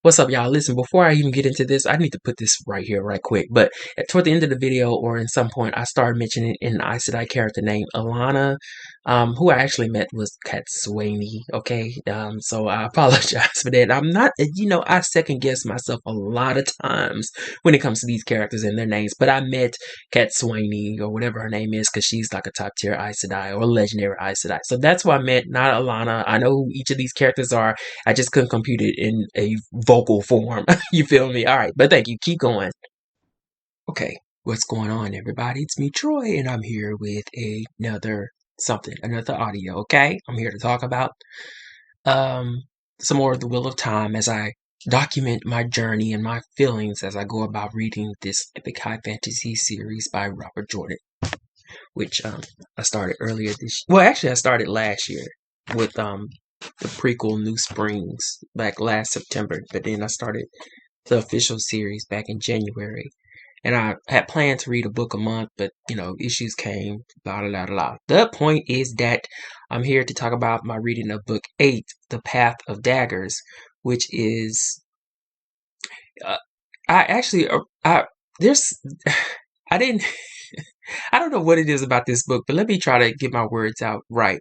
What's up, y'all? Listen, before I even get into this, I need to put this right here, right quick. But toward the end of the video, or in some point, I started mentioning an Aes Sedai character named Alana, who I actually met was Katsuani. Okay, so I apologize for that. I'm not, I second guess myself a lot of times when it comes to these characters and their names. But I met Katsuani or whatever her name is because she's like a top tier Aes Sedai or a legendary Aes Sedai. So that's why I meant, not Alana. I know who each of these characters are. I just couldn't compute it in a vocal form. You feel me? All right, but thank you. Keep going. Okay, what's going on, everybody? It's me, Troy, and I'm here with another audio. Okay, I'm here to talk about um some more of the Wheel of Time as I document my journey and my feelings as I go about reading this epic high fantasy series by Robert Jordan, which I started earlier this. Well, actually, I started last year with the prequel New Springs back last September, but then I started the official series back in January. And I had planned to read a book a month, but issues came, blah, blah, blah, blah. The point is that I'm here to talk about my reading of book 8, The Path of Daggers, which is, uh, I actually, there's, I didn't, I don't know what it is about this book, but let me try to get my words out right.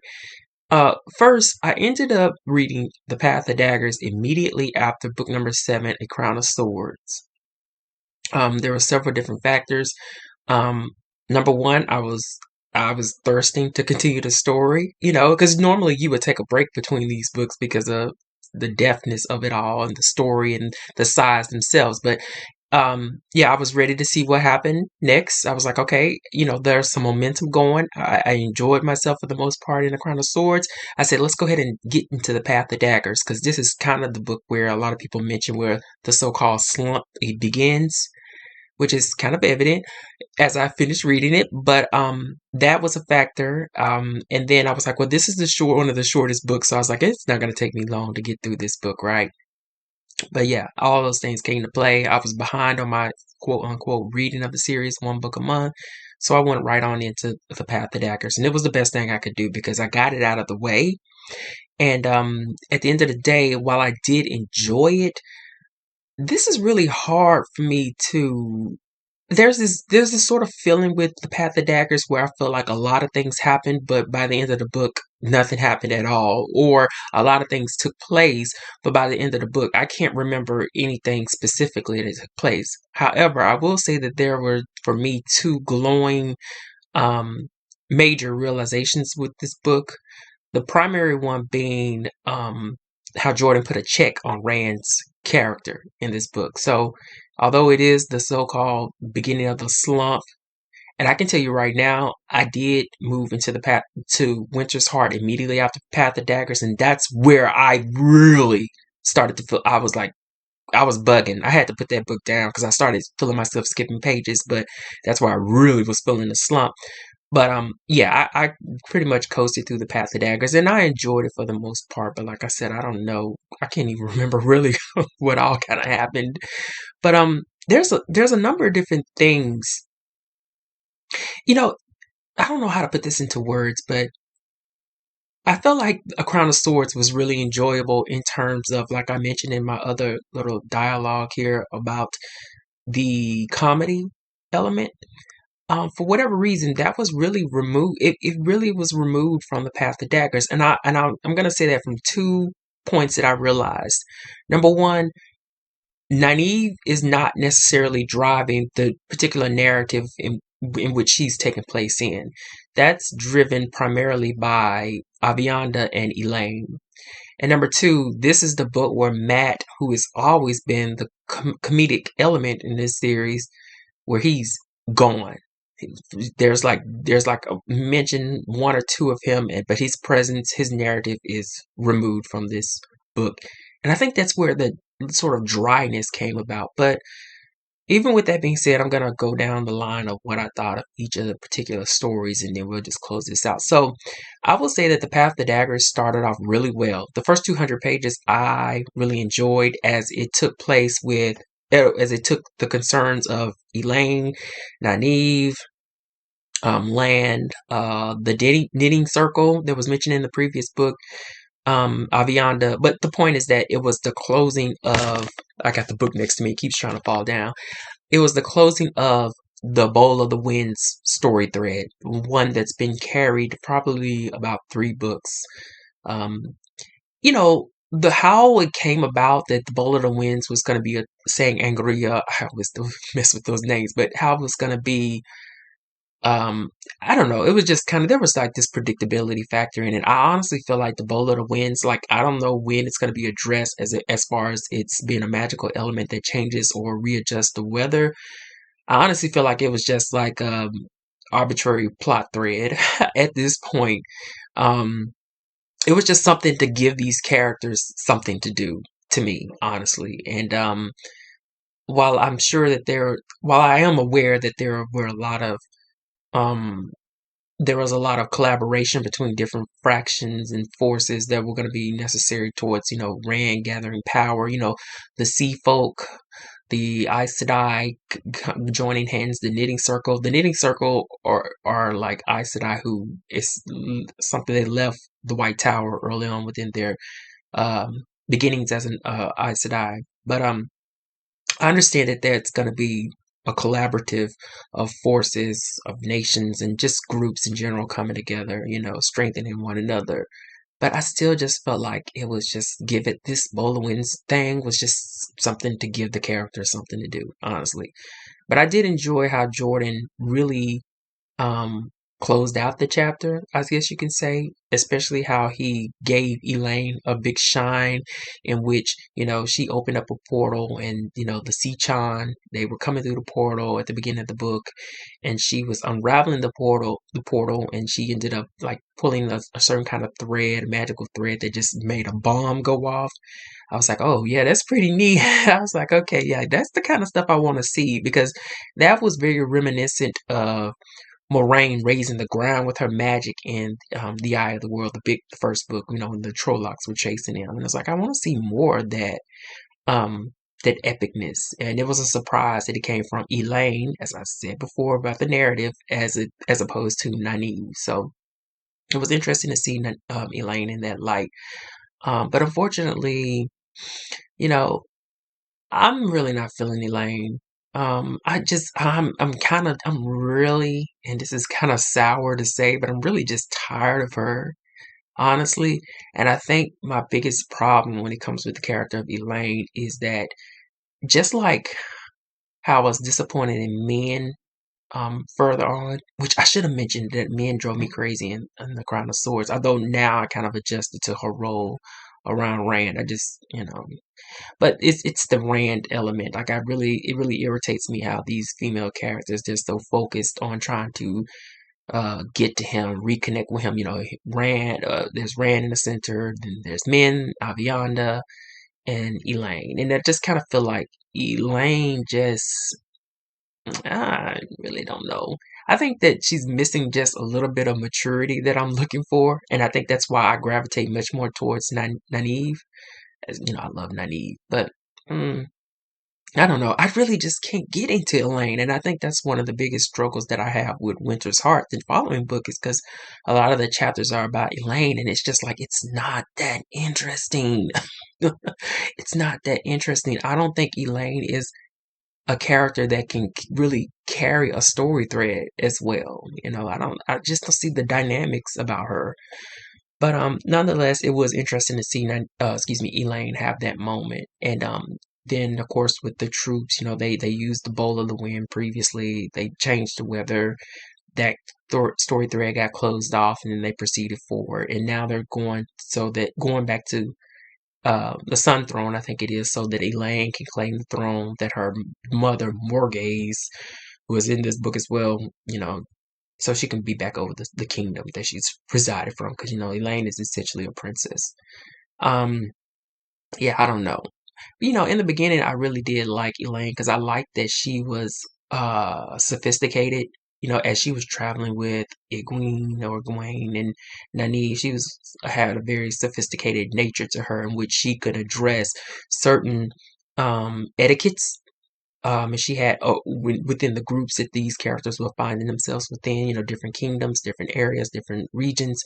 First, I ended up reading The Path of Daggers immediately after book number 7, A Crown of Swords. There were several different factors. Um, Number one, I was thirsting to continue the story, because normally you would take a break between these books because of the depthness of it all and the story and the size themselves. But yeah, I was ready to see what happened next. I was like, okay, there's some momentum going. I enjoyed myself for the most part in The Crown of Swords. I said, let's go ahead and get into The Path of Daggers, because this is kind of the book where a lot of people mention where the so-called slump it begins, which is kind of evident as I finished reading it. But that was a factor. And then I was like, well, this is one of the shortest books, so I was like, it's not going to take me long to get through this book, right? But yeah, all those things came to play. I was behind on my quote unquote reading of the series, one book a month. So I went right on into The Path of Daggers. And it was the best thing I could do because I got it out of the way. And at the end of the day, while I did enjoy it, this is really hard for me to. There's this sort of feeling with The Path of Daggers where I feel like a lot of things happened, but by the end of the book, nothing happened at all. Or a lot of things took place, but by the end of the book, I can't remember anything specifically that took place. However, I will say that there were, for me, two glowing um, major realizations with this book. The primary one being how Jordan put a check on Rand's character in this book. So, although it is the so-called beginning of the slump, and I can tell you right now, I did move into the path to Winter's Heart immediately after Path of Daggers, and that's where I really started to feel. I was like, I was bugging. I had to put that book down because I started feeling myself skipping pages, but that's where I really was feeling the slump. But yeah, I pretty much coasted through The Path of Daggers, and I enjoyed it for the most part. But like I said, I don't know. I can't even remember really what all kind of happened. But there's a number of different things. You know, I don't know how to put this into words, but I felt like A Crown of Swords was really enjoyable in terms of, like I mentioned in my other little dialogue here, about the comedy element. For whatever reason, that was really removed. It really was removed from The Path of Daggers, and I'm gonna say that from 2 points that I realized. Number one, Nynaeve is not necessarily driving the particular narrative in which she's taking place in. That's driven primarily by Avianda and Elaine. And number two, this is the book where Matt, who has always been the comedic element in this series, where he's gone. There's like a mention one or two of him, but his presence, his narrative is removed from this book, and I think that's where the sort of dryness came about. But even with that being said, I'm gonna go down the line of what I thought of each of the particular stories, and then we'll just close this out. So, I will say that The Path of Daggers started off really well. The first 200 pages I really enjoyed as it took place with. As it took the concerns of Elaine, Nynaeve, Land, the knitting circle that was mentioned in the previous book, Avianda. But the point is that it was the closing of I got the book next to me. It keeps trying to fall down. It was the closing of the Bowl of the Winds story thread, one that's been carried probably about 3 books. Um, the how it came about that the Bowl of the Winds was going to be saying Angria. I always still mess with those names, but how it was going to be. Um, I don't know. It was just kind of there was like this predictability factor in it. I honestly feel like the Bowl of the Winds, like I don't know when it's going to be addressed as far as it's being a magical element that changes or readjusts the weather. I honestly feel like it was just like arbitrary plot thread at this point. Um, it was just something to give these characters something to do to me, honestly. And while I'm sure that while I am aware that there were a lot of um there was a lot of collaboration between different fractions and forces that were going to be necessary towards, Rand gathering power, the Sea Folk, the Aes Sedai joining hands, the Knitting Circle. The Knitting Circle are like Aes Sedai, who is something they left the White Tower early on within their beginnings as an Aes Sedai. But I understand that that's going to be a collaborative of forces, of nations, and just groups in general coming together, strengthening one another. But I still just felt like it was just give it this Bolowin's thing was just something to give the character something to do, honestly. But I did enjoy how Jordan really um, closed out the chapter, I guess you can say, especially how he gave Elaine a big shine in which, she opened up a portal and, the Sea-Chan, they were coming through the portal at the beginning of the book and she was unraveling the portal and she ended up like pulling a certain kind of thread, a magical thread that just made a bomb go off. I was like, oh yeah, that's pretty neat. I was like, okay, yeah, that's the kind of stuff I want to see because that was very reminiscent of Moraine raising the ground with her magic in the Eye of the World, the first book, when the Trollocs were chasing him. And it's like, I want to see more of um, that epicness. And it was a surprise that it came from Elaine, as I said before about the narrative, as opposed to Nynaeve. So it was interesting to see Elaine in that light. But unfortunately, you know, I'm really not feeling Elaine. I'm really, and this is kind of sour to say, but I'm really just tired of her, honestly. And I think my biggest problem when it comes with the character of Elaine is that just like how I was disappointed in men, further on, which I should have mentioned that men drove me crazy in The Crown of Swords, although now I kind of adjusted to her role around Rand. I just, but it's the Rand element. Like it really irritates me how these female characters they're so focused on trying to get to him, reconnect with him. Rand. There's Rand in the center. Then there's Min, Avianda, and Elaine, and I just kind of feel like Elaine just. I really don't know. I think that she's missing just a little bit of maturity that I'm looking for, and I think that's why I gravitate much more towards Nynaeve. As I love Nynaeve, but mm, I don't know. I really just can't get into Elaine, and I think that's one of the biggest struggles that I have with Winter's Heart. The following book is because a lot of the chapters are about Elaine, and it's just like it's not that interesting. It's not that interesting. I don't think Elaine is a character that can really carry a story thread as well. I just don't see the dynamics about her. But nonetheless, it was interesting to see, Elaine have that moment. And then, of course, with the troops, they used the Bowl of the Wind previously. They changed the weather. That story thread got closed off, and then they proceeded forward. And now they're going back to the Sun Throne, I think it is, so that Elaine can claim the throne that her mother, Morghese, who is in this book as well, so she can be back over the kingdom that she's presided from, because, Elaine is essentially a princess. Um, yeah, I don't know. In the beginning, I really did like Elaine, because I liked that she was sophisticated. As she was traveling with Egwene and Nynaeve, had a very sophisticated nature to her in which she could address certain etiquettes. And she had within the groups that these characters were finding themselves within, different kingdoms, different areas, different regions.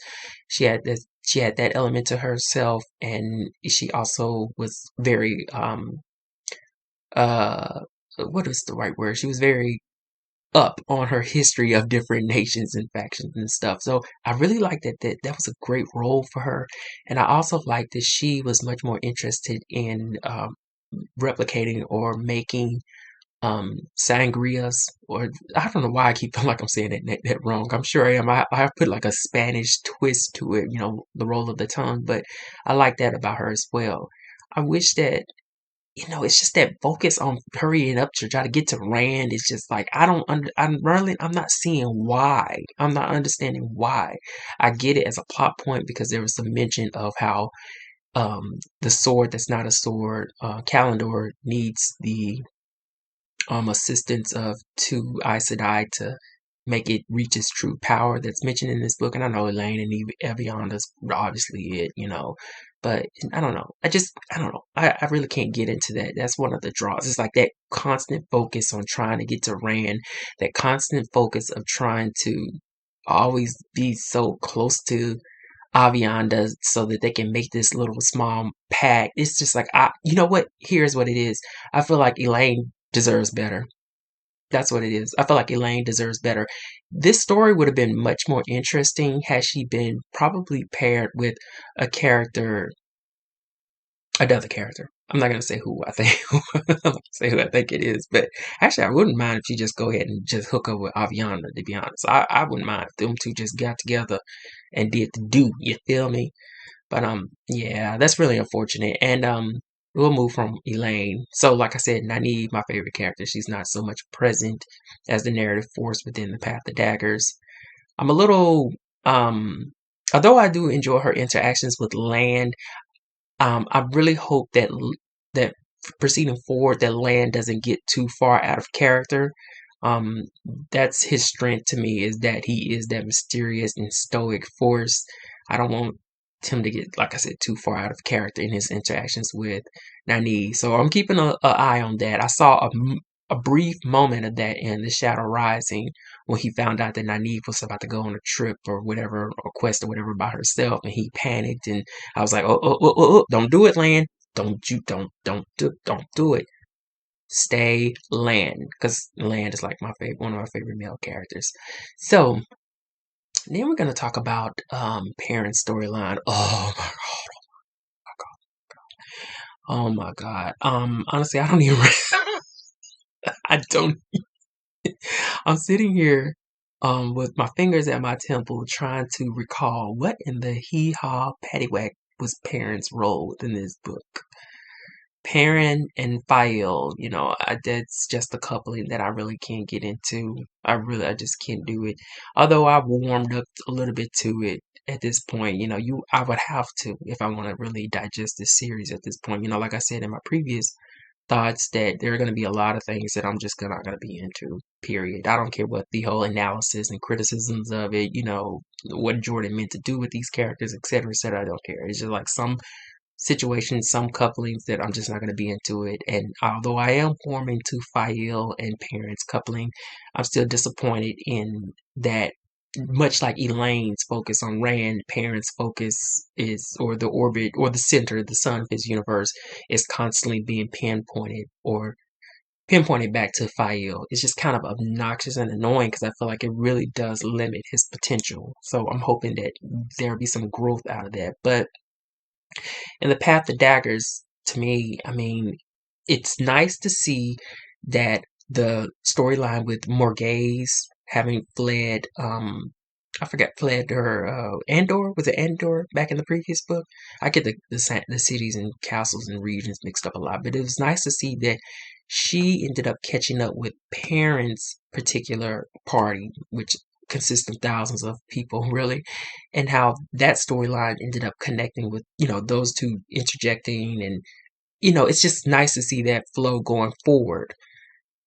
She had this. She had that element to herself, and she also was very uh, what is the right word? She was very up on her history of different nations and factions and stuff. So I really liked that was a great role for her. And I also liked that she was much more interested in replicating or making sangrias, or I don't know why I keep feeling like I'm saying that wrong. I'm sure I am. I put like a Spanish twist to it, the roll of the tongue, but I like that about her as well. I wish that it's just that focus on hurrying up to try to get to Rand. It's just like I'm not seeing why. I'm not understanding why. I get it as a plot point because there was some mention of how the sword that's not a sword, Kalendor needs the assistance of two Aes Sedai to make it reach its true power that's mentioned in this book. And I know Elaine and Evian is obviously it. But I don't know. I don't know. I really can't get into that. That's one of the draws. It's like that constant focus on trying to get to Rand, that constant focus of trying to always be so close to Avianda so that they can make this little small pact. It's just like, you know what? Here's what it is. I feel like Elaine deserves better. That's what it is. I feel like Elaine deserves better. This story would have been much more interesting had she been probably paired with a character, another character. I'm not gonna say who I think. I'm not gonna say who I think it is, but actually, I wouldn't mind if you just go ahead and just hook up with Aviana. To be honest, I wouldn't mind if them two just got together and did the do. You feel me? But yeah, that's really unfortunate. And we'll move from Elaine. So, like I said, Nynaeve, my favorite character. She's not so much present as the narrative force within the Path of Daggers. I'm a little although I do enjoy her interactions with Land. I really hope that proceeding forward, that Land doesn't get too far out of character. Um, that's his strength to me, is that he is that mysterious and stoic force. I don't want him to get, like I said, too far out of character in his interactions with Nynaeve. So I'm keeping a eye on that. I saw a brief moment of that in The Shadow Rising when he found out that Nynaeve was about to go on a trip or whatever, or quest or whatever by herself, and he panicked. And I was like, oh, don't do it, Lan. Don't do it. Stay Lan, because Lan is like one of my favorite male characters. So then we're gonna talk about parent storyline. Oh my god. Honestly, I don't even. I don't. I'm sitting here, with my fingers at my temple, trying to recall what in the hee haw paddywhack was Parent's role within this book. Perrin and Fael, that's just a coupling that I really can't get into. I just can't do it. Although I've warmed up a little bit to it at this point, I would have to if I want to really digest this series at this point. Like I said in my previous thoughts, that there are going to be a lot of things that I'm just not going to be into, period. I don't care what the whole analysis and criticisms of it, what Jordan meant to do with these characters, etc., etc. I don't care. It's just like some situations, some couplings that I'm just not going to be into it. And although I am warming to Fael and Parent's coupling, I'm still disappointed in that. Much like Elaine's focus on Rand, Parent's focus is, or the orbit, or the center, the sun of his universe, is constantly being pinpointed back to Fael. It's just kind of obnoxious and annoying because I feel like it really does limit his potential. So I'm hoping that there'll be some growth out of that. But in the Path of Daggers, to me, I mean, it's nice to see that the storyline with Morghese having fled, I forgot, fled her, Andor? Was it Andor back in the previous book? I get the cities and castles and regions mixed up a lot, but it was nice to see that she ended up catching up with Parents' particular party, which consists of thousands of people, really, and how that storyline ended up connecting with, those two interjecting. And, it's just nice to see that flow going forward.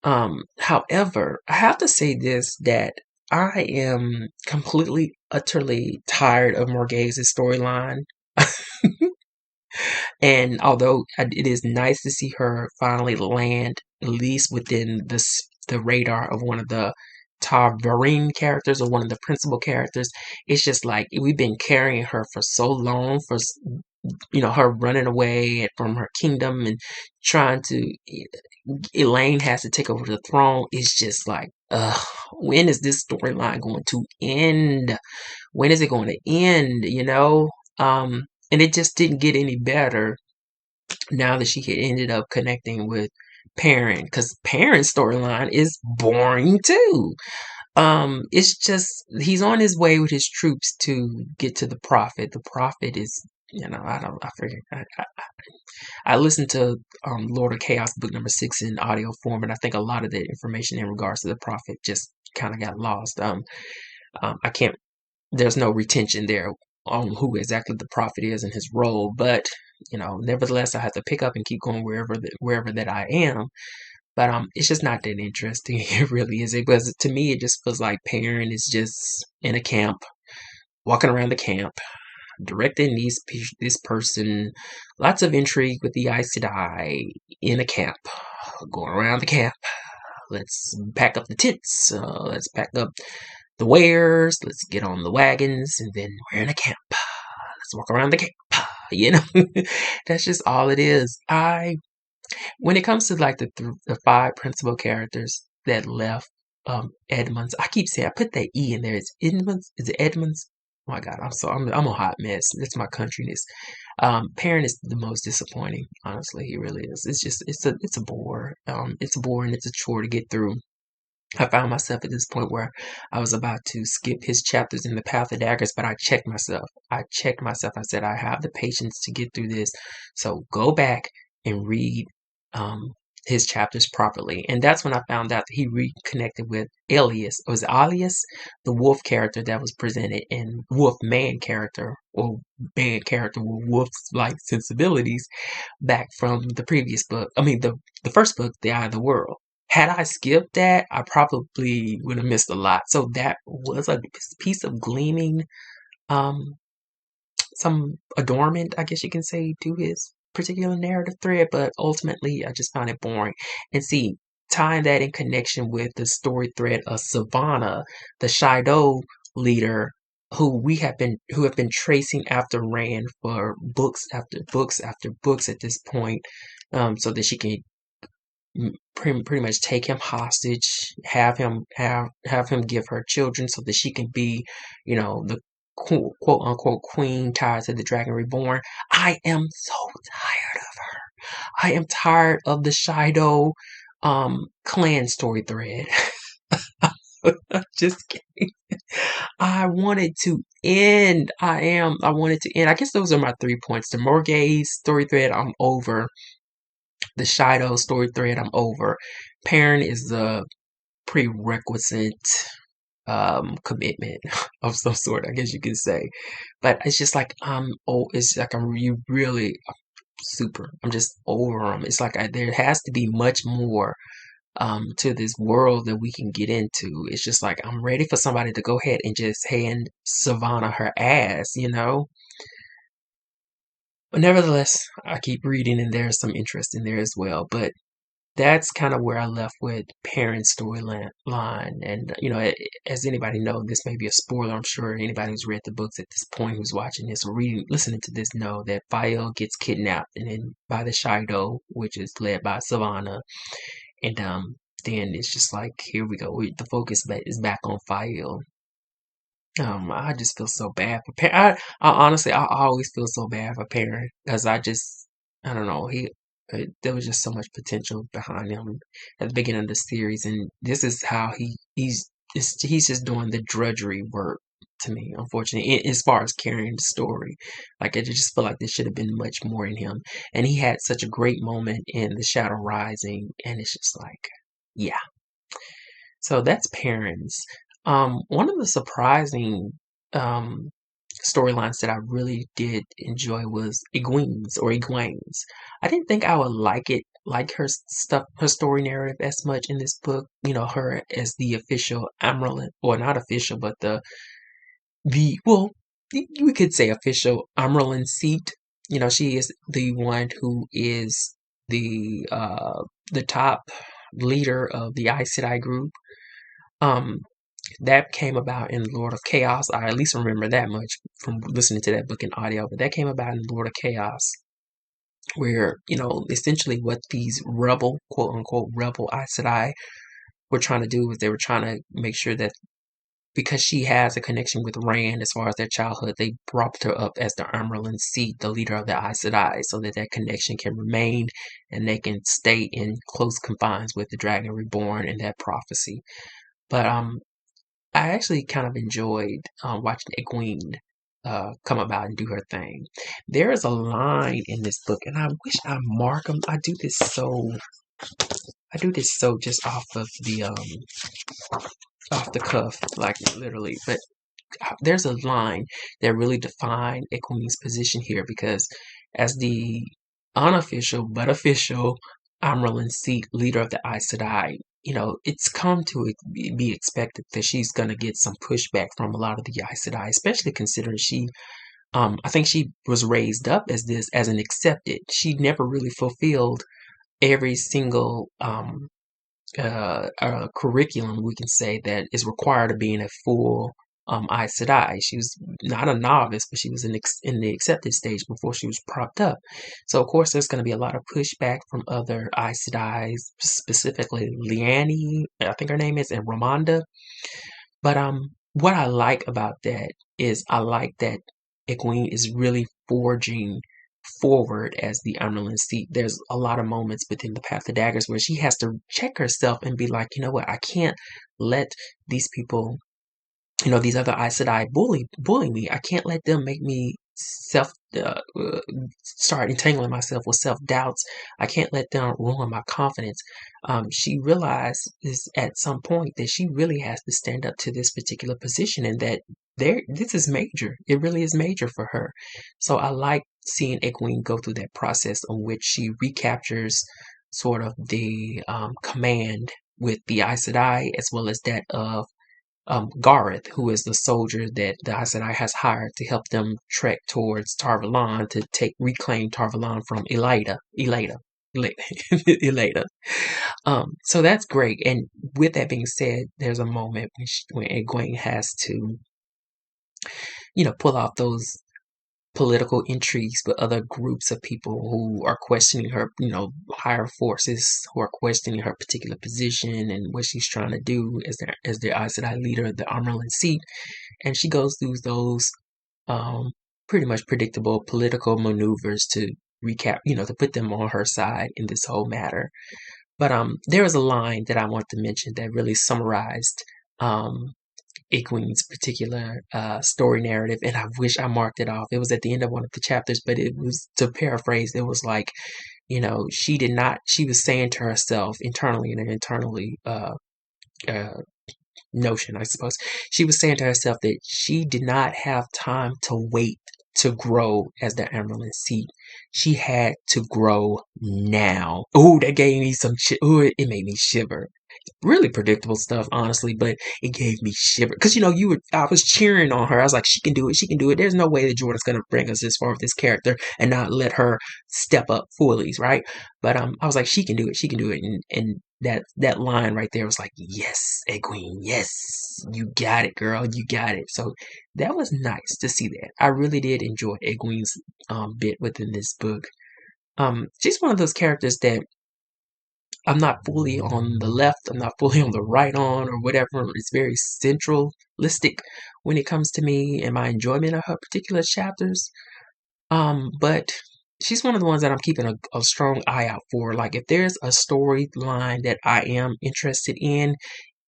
However, I have to say this, that I am completely, utterly tired of Morghese's storyline. And although it is nice to see her finally land, at least within the radar of one of the Targaryen characters, or one of the principal characters, it's just like we've been carrying her for so long, for her running away from her kingdom and trying to, Elaine has to take over the throne. It's just like, when is this storyline going to end? When is it going to end? And it just didn't get any better now that she had ended up connecting with Perrin, because Perrin's storyline is boring too. It's just he's on his way with his troops to get to the prophet. The prophet is, I forget. I listened to Lord of Chaos book number 6 in audio form, and I think a lot of the information in regards to the prophet just kind of got lost. I can't. There's no retention there on who exactly the prophet is and his role, but nevertheless, I have to pick up and keep going wherever that I am. But it's just not that interesting. It really is. Because to me, it just feels like Perrin is just in a camp, walking around the camp, directing this person. Lots of intrigue with the Aes Sedai in a camp, going around the camp. Let's pack up the tents. Let's pack up the wares. Let's get on the wagons, and then we're in a camp. Let's walk around the camp. That's just all it is. When it comes to like the 5 principal characters that left Edmonds, I keep saying I put that E in there. It's Edmonds. Is it Edmonds? Oh my God, I'm a hot mess. That's my countryness. Perrin is the most disappointing. Honestly, he really is. It's a bore. It's a bore and it's a chore to get through. I found myself at this point where I was about to skip his chapters in the Path of Daggers, but I checked myself. I said, I have the patience to get through this. So go back and read his chapters properly. And that's when I found out that he reconnected with Alias. It was Alias, the wolf character that was presented in Wolf Man character, or man character with wolf-like sensibilities, back from the previous book. I mean, the first book, The Eye of the World. Had I skipped that, I probably would have missed a lot. So that was a piece of gleaming, um, some adornment, I guess you can say, to his particular narrative thread, but ultimately I just found it boring. And see, tying that in connection with the story thread of Savannah, the Shido leader, who have been tracing after Rand for books after books after books at this point, so that she can pretty much take him hostage, have him give her children so that she can be, the quote unquote queen tied to the Dragon Reborn. I am so tired of her. I am tired of the Shido clan story thread. I'm just kidding. I want it to end. I want it to end. I guess those are my 3 points. The Morgase story thread, I'm over. The Shido story thread, I'm over. Perrin is the prerequisite commitment of some sort, I guess you could say. But it's just like it's like I'm just over them. It's like there has to be much more to this world that we can get into. It's just like I'm ready for somebody to go ahead and just hand Savannah her ass, But nevertheless, I keep reading and there's some interest in there as well. But that's kind of where I left with Perrin's storyline. And, as anybody knows, this may be a spoiler. I'm sure anybody who's read the books at this point, who's watching this or listening to this, know that Fael gets kidnapped and then by the Shido, which is led by Savannah. And then it's just like, here we go. The focus is back on Fael. I just feel so bad for Perrin. I honestly, I always feel so bad for Perrin because I don't know, there was just so much potential behind him at the beginning of the series, and this is how he's just doing the drudgery work to me, unfortunately, as far as carrying the story. Like, I just feel like there should have been much more in him, and he had such a great moment in The Shadow Rising, and it's just like, yeah. So that's Perrin's. One of the surprising um, storylines that I really did enjoy was Egwene's. I didn't think I would like her stuff, her story narrative as much in this book. Her as the official Amaryllis, or not official, but well, we could say official Amaryllis seat. She is the one who is the top leader of the Aes Sedai group. Um, That came about in Lord of Chaos. I at least remember that much from listening to that book in audio, but that came about in Lord of Chaos, where, essentially what these rebel, quote unquote, rebel Aes Sedai were trying to do was they were trying to make sure that because she has a connection with Rand as far as their childhood, they brought her up as the Amyrlin Seat, the leader of the Aes Sedai, so that that connection can remain and they can stay in close confines with the Dragon Reborn and that prophecy. But I actually kind of enjoyed watching Egwene come about and do her thing. There is a line in this book, and I wish I mark them. I do this so just off the cuff, like literally. But there's a line that really defined Egwene's position here, because as the unofficial but official Amyrlin Seat leader of the Aes Sedai, it's come to be expected that she's going to get some pushback from a lot of the Aes Sedai, especially considering I think she was raised up as an accepted. She never really fulfilled every single curriculum, we can say, that is required of being a full Aes Sedai. She was not a novice, but she was in the accepted stage before she was propped up. So, of course, there's going to be a lot of pushback from other Aes Sedai, specifically Liani, I think her name is, and Ramonda. But what I like about that is I like that Egwene is really forging forward as the Amyrlin Seat. There's a lot of moments within the Path of Daggers where she has to check herself and be like, you know what, I can't let these people, these other Aes Sedai bully me. I can't let them make me start entangling myself with self doubts. I can't let them ruin my confidence. She realizes at some point that she really has to stand up to this particular position, and that this is major. It really is major for her. So I like seeing Egwene go through that process in which she recaptures sort of the command with the Aes Sedai, as well as that of Gareth, who is the soldier that the Aes Sedai has hired to help them trek towards Tarvalon to reclaim Tarvalon from Elada. So that's great. And with that being said, there's a moment when Egwene has to, pull off those political intrigues with other groups of people who are questioning her, higher forces who are questioning her particular position and what she's trying to do as their Aes Sedai leader, the Amyrlin Seat. And she goes through those pretty much predictable political maneuvers to to put them on her side in this whole matter. But there was a line that I want to mention that really summarized Egwene's particular story narrative, and I wish I marked it off. It was at the end of one of the chapters, but it was, to paraphrase, it was like, she was saying to herself internally, in an internally notion, I suppose, she was saying to herself that she did not have time to wait to grow as the Amyrlin Seat. She had to grow now. Ooh, that gave me some ooh, it made me shiver. Really predictable stuff, honestly, but it gave me shiver. Because, I was cheering on her. I was like, she can do it, she can do it. There's no way that Jordan's going to bring us this far with this character and not let her step up fully, right? But I was like, she can do it, she can do it. And that line right there was like, yes, Egwene, yes, you got it, girl, you got it. So that was nice to see that. I really did enjoy Egwene's bit within this book. She's one of those characters that I'm not fully on the left, I'm not fully on the right on, or whatever. It's very centralistic when it comes to me and my enjoyment of her particular chapters. But she's one of the ones that I'm keeping a strong eye out for. Like, if there's a storyline that I am interested in,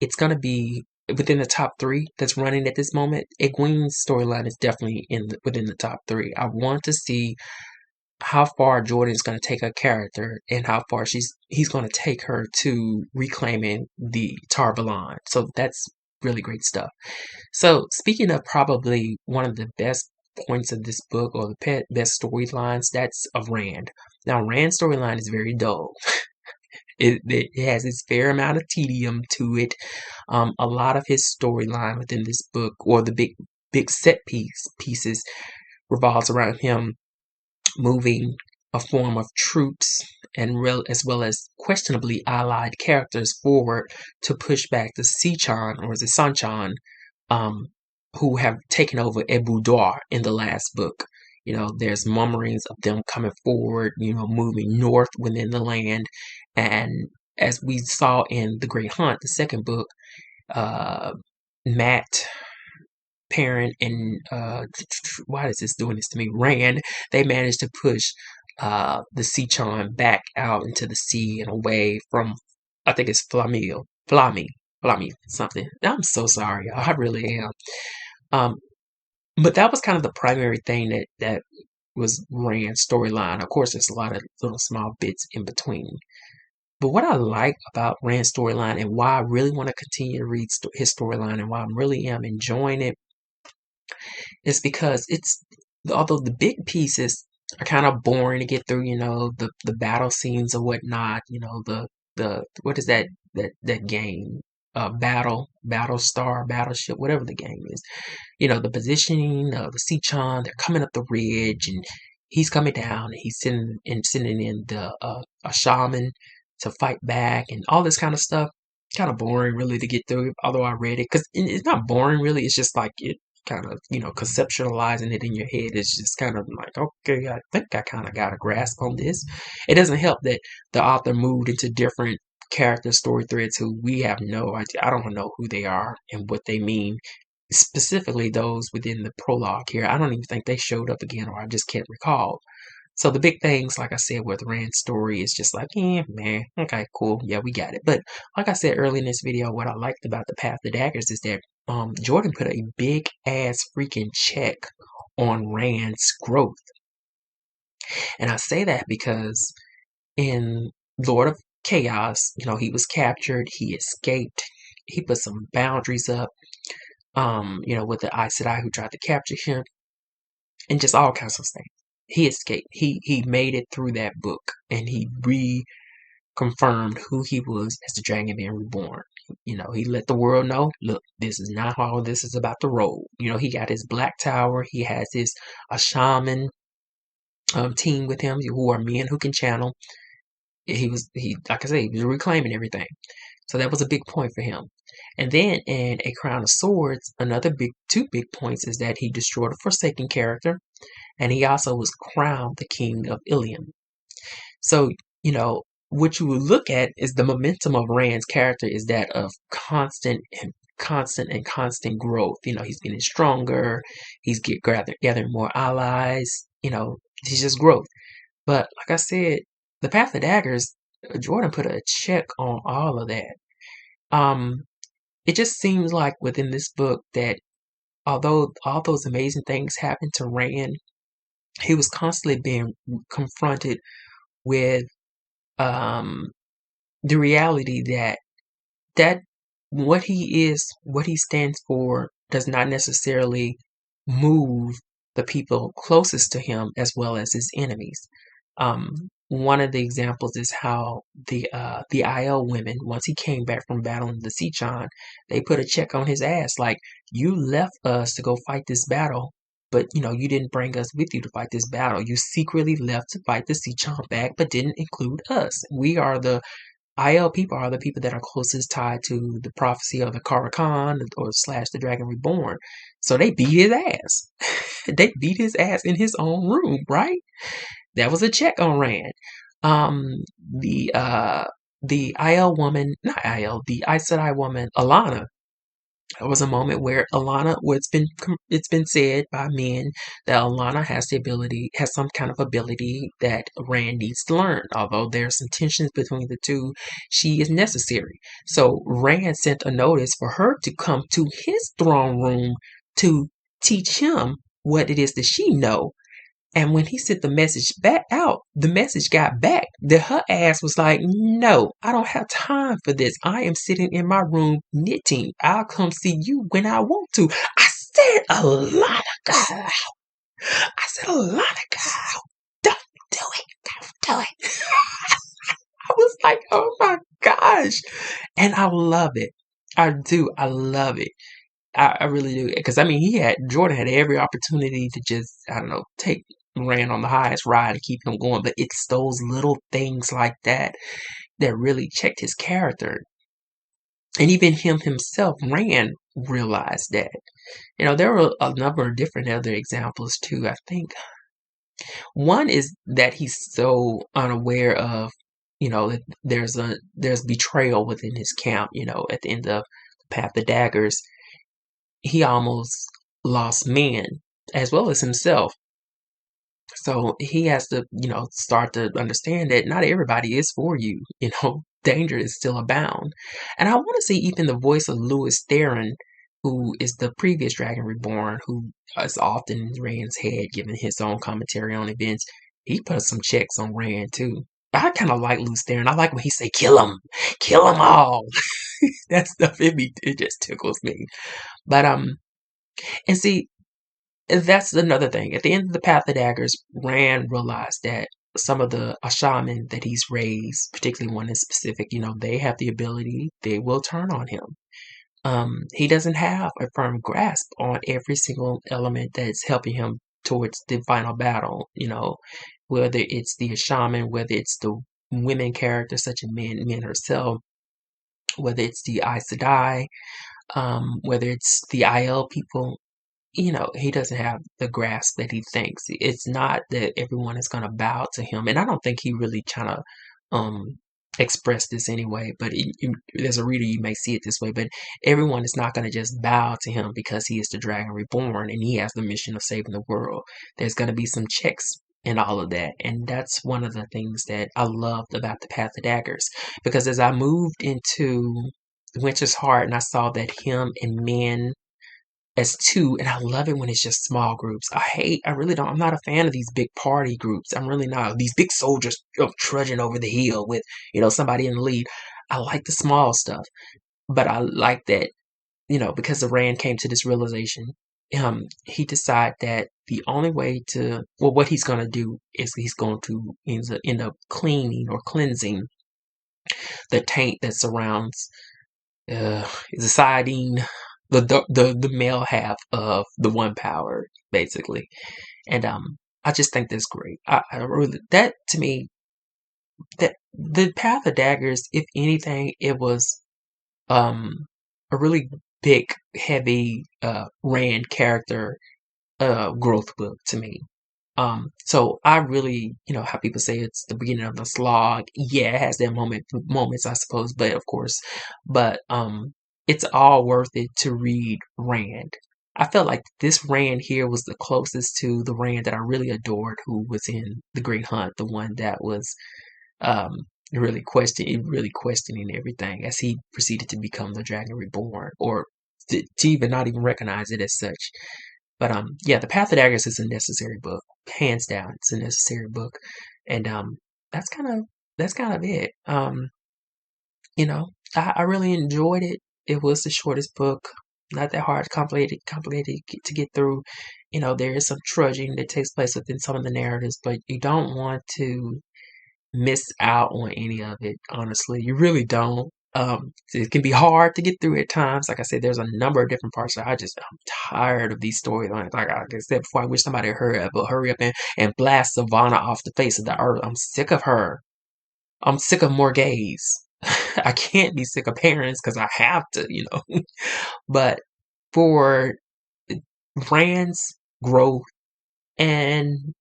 it's gonna be within the top 3 that's running at this moment. Egwene's storyline is definitely within the top 3. I want to see how far Jordan's going to take her character and how far he's going to take her to reclaiming the Tarvalon. So that's really great stuff. So speaking of probably one of the best points of this book, or the best storylines, that's of Rand. Now, Rand's storyline is very dull. It has its fair amount of tedium to it. A lot of his storyline within this book, or the big set pieces, revolves around him moving a form of troops and as well as questionably allied characters forward to push back the Sichan or the Sanchan, um, who have taken over Ebudar in the last book. There's murmurings of them coming forward, moving north within the land. And as we saw in The Great Hunt, the second book, uh, Matt, Parent, and why is this doing this to me? Rand, they managed to push the Sichan back out into the sea and away from, I think it's Flami, something. I'm so sorry, y'all. I really am. Um, but that was kind of the primary thing that was Rand's storyline. Of course, there's a lot of little small bits in between. But what I like about Rand's storyline and why I really want to continue to read his storyline and why I really am enjoying it is because although the big pieces are kind of boring to get through, the battle scenes or whatnot, the what is that game? Battleship, whatever the game is. The positioning of the Sichan, they're coming up the ridge and he's coming down and he's sending in a shaman to fight back and all this kind of stuff. Kind of boring really to get through, although I read it, because it's not boring really, it's just like it kind of, conceptualizing it in your head is just kind of like, okay, I think I kind of got a grasp on this. It doesn't help that the author moved into different character story threads who we have no idea. I don't know who they are and what they mean. Specifically those within the prologue here. I don't even think they showed up again, or I just can't recall. So the big things, like I said, with Rand's story is just like, man, okay, cool, yeah, we got it. But like I said earlier in this video, what I liked about the Path of Daggers is that Jordan put a big ass freaking check on Rand's growth. And I say that because in Lord of Chaos, he was captured, he escaped, he put some boundaries up, with the Aes Sedai who tried to capture him, and just all kinds of things. He escaped. He made it through that book, and he reconfirmed who he was as the Dragon being reborn. He let the world know, look, this is not how this is about to roll. He got his Black Tower. He has his a shaman team with him who are men who can channel. He like I said, he was reclaiming everything. So that was a big point for him. And then in A Crown of Swords, another two big points is that he destroyed a Forsaken character, and he also was crowned the king of Ilium. So, what you would look at is the momentum of Rand's character is that of constant growth. He's getting stronger, he's gathering more allies, he's just growth. But like I said, the Path of Daggers, Jordan put a check on all of that. It just seems like within this book that although all those amazing things happened to Rand, he was constantly being confronted with the reality that what he is, what he stands for, does not necessarily move the people closest to him as well as his enemies. One of the examples is how the IL women, once he came back from battling the Sichan, they put a check on his ass, like, you left us to go fight this battle, but you didn't bring us with you to fight this battle. You secretly left to fight the Sichan back, but didn't include us. We are the IL people are the people that are closest tied to the prophecy of the Karakan or / the Dragon Reborn. So they beat his ass. They beat his ass in his own room, right? That was a check on Rand. The IL woman, not IL, the Aes Sedai woman, Alana. There was a moment where Alana, it's been said by men that Alana has some kind of ability that Rand needs to learn. Although there's some tensions between the two, she is necessary. So Rand sent a notice for her to come to his throne room to teach him what it is that she know. And when he sent the message back out, the message got back that her ass was like, no, I don't have time for this. I am sitting in my room knitting. I'll come see you when I want to. I said, Alana, girl. I said, Alana, girl. Don't do it. Don't do it. I was like, oh my gosh. And I love it. I do. I love it. I really do. Because, Jordan had every opportunity to just, I don't know, take Rand on the highest ride to keep him going. But it's those little things like that that really checked his character. And even him himself, Rand, realized that. There were a number of different other examples too. I think one is that he's so unaware of, that there's betrayal within his camp. At the end of Path of Daggers, he almost lost men as well as himself. So he has to, start to understand that not everybody is for you. Danger is still abound. And I want to see even the voice of Louis Theron, who is the previous Dragon Reborn, who is often in Rand's head, giving his own commentary on events. He put some checks on Rand too. I kind of like Louis Theron. I like when he say, "Kill kill them all." That stuff it just tickles me. But and see, that's another thing. At the end of the Path of Daggers, Rand realized that some of the shaman that he's raised, particularly one in specific, they have the ability, they will turn on him. He doesn't have a firm grasp on every single element that's helping him towards the final battle, whether it's the shaman, whether it's the women characters such as Min herself, whether it's the Aes Sedai, whether it's the IL people. He doesn't have the grasp that he thinks. It's not that everyone is going to bow to him, and I don't think he really trying to express this anyway. But as a reader, you may see it this way. But everyone is not going to just bow to him because he is the Dragon Reborn and he has the mission of saving the world. There's going to be some checks and all of that, and that's one of the things that I loved about the Path of Daggers. Because as I moved into Winter's Heart and I saw that him and Min as two, and I love it when it's just small groups. I really don't, I'm not a fan of these big party groups. I'm really not. These big soldiers trudging over the hill with, somebody in the lead. I like the small stuff, but I like that, because the Rand came to this realization, he decided that the only way to, well, what he's going to do is he's going to end up cleaning or cleansing the taint that surrounds deciding the male half of the one power, basically. And I just think that's great. I really, that to me, that the Path of Daggers, if anything, it was a really big, heavy Rand character growth book to me. So I really, how people say it's the beginning of the slog. Yeah, it has their moments, I suppose, but of course, but it's all worth it to read Rand. I felt like this Rand here was the closest to the Rand that I really adored, who was in The Great Hunt, the one that was um really questioning everything as he proceeded to become the Dragon Reborn, or to even not even recognize it as such. But yeah, The Path of Daggers is a necessary book, hands down. It's a necessary book, and that's kind of that's kind of it. You know, I really enjoyed it. It was the shortest book, not that hard, complicated to get through. There is some trudging that takes place within some of the narratives, but you don't want to miss out on any of it. Honestly, you really don't. It can be hard to get through at times. Like I said, there's a number of different parts that I'm tired of these storylines. Like I said before, I wish somebody would hurry up and blast Savannah off the face of the earth. I'm sick of her. I'm sick of more gays. I can't be sick of parents because I have to. But for Rand's growth and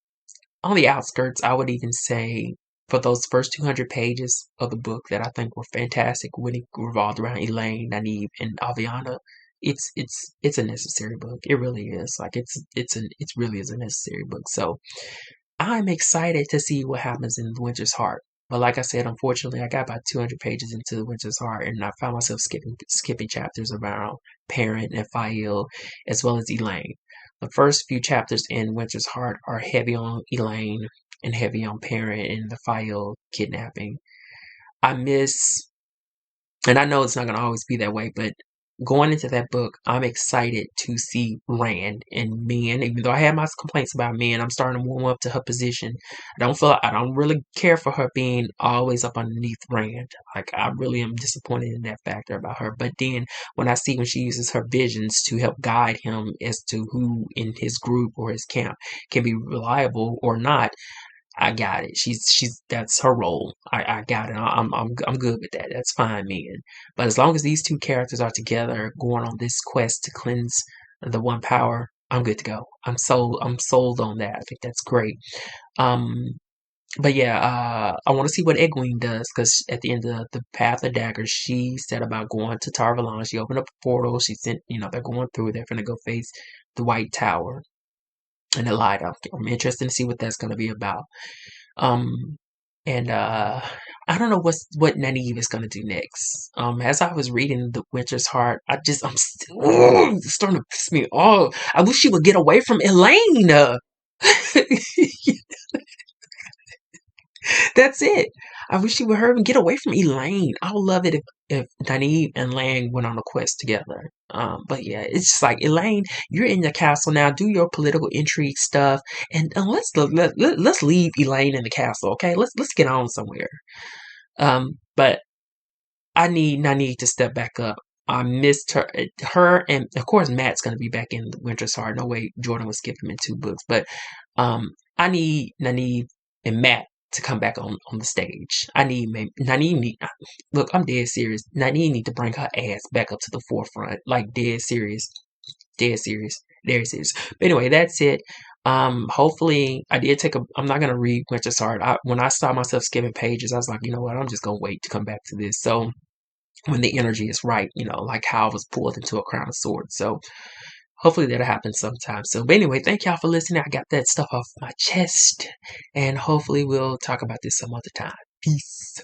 on the outskirts, I would even say for those first 200 pages of the book that I think were fantastic when it revolved around Elaine, Nynaeve, and Aviana, it's a necessary book. It really is. Like it really is a necessary book. So I'm excited to see what happens in The Winter's Heart. But like I said, unfortunately, I got about 200 pages into The Winter's Heart, and I found myself skipping chapters around Parent and Fael, as well as Elaine. The first few chapters in Winter's Heart are heavy on Elaine and heavy on Parent and the Fael kidnapping. I miss, and I know it's not going to always be that way, but going into that book, I'm excited to see Rand and Min. Even though I had my complaints about Min, I'm starting to warm up to her position. I don't really care for her being always up underneath Rand. Like I really am disappointed in that factor about her. But then when she uses her visions to help guide him as to who in his group or his camp can be reliable or not, I got it. That's her role. I got it. I'm good with that. That's fine, man. But as long as these two characters are together, going on this quest to cleanse the one power, I'm good to go. I'm sold on that. I think that's great. Um, but yeah, I want to see what Egwene does because at the end of the Path of Daggers, she said about going to Tarvalon. She opened up a portal. She sent, they're going through. They're gonna go face the White Tower and the Light. I'm interested to see what that's gonna be about. Um, and I don't know what Nynaeve is gonna do next. As I was reading The Winter's Heart, I'm still it's starting to piss me off. I wish she would get away from Elaine. That's it. I wish she would hurry and get away from Elaine. I would love it if Nynaeve and Lang went on a quest together. But yeah, it's just like Elaine, you're in the castle now. Do your political intrigue stuff, and let's leave Elaine in the castle. Okay, let's get on somewhere. But I need to step back up. I missed her, and of course Matt's gonna be back in Winter's Heart. No way Jordan would skip him in 2 books, but I need Nynaeve and Matt to come back on the stage. Nynaeve need look. I'm dead serious. Nynaeve need to bring her ass back up to the forefront, like dead serious, dead serious, dead serious. But anyway, that's it. Hopefully I did take a. I'm not gonna read Winter's Heart. When I saw myself skipping pages, I was like, you know what? I'm just gonna wait to come back to this. So when the energy is right, like how I was pulled into a crown of swords. So hopefully that'll happen sometime soon. But anyway, thank y'all for listening. I got that stuff off my chest, and hopefully we'll talk about this some other time. Peace.